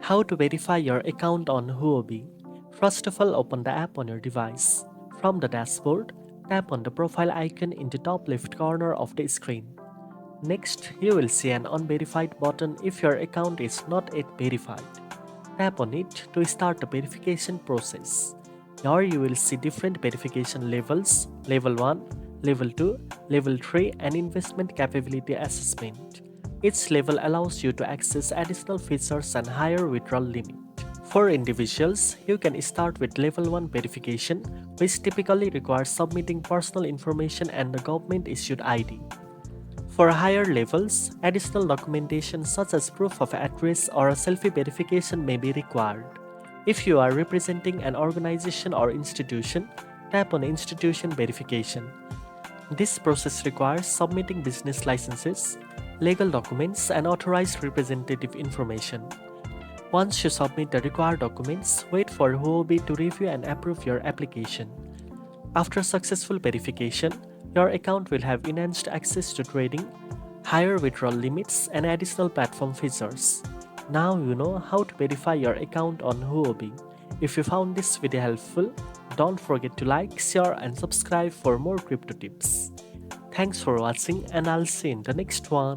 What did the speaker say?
How to verify your account on Huobi. First of all, open the app on your device. From the dashboard, tap on the profile icon in the top left corner of the screen. Next, you will see an unverified button if your account is not yet verified. Tap on it to start the verification process. Here you will see different verification levels: Level 1, Level 2, Level 3 and Investment Capability Assessment. Each level allows you to access additional features and higher withdrawal limit. For individuals, you can start with Level 1 verification, which typically requires submitting personal information and the government issued ID. For higher levels, additional documentation such as proof of address or a selfie verification may be required. If you are representing an organization or institution, tap on Institution Verification. This process requires submitting business licenses, legal documents, and authorized representative information. Once you submit the required documents, wait for Huobi to review and approve your application. After successful verification, your account will have enhanced access to trading, higher withdrawal limits, and additional platform features. Now you know how to verify your account on Huobi. If you found this video helpful, don't forget to like, share, and subscribe for more crypto tips. Thanks for watching, and I'll see you in the next one.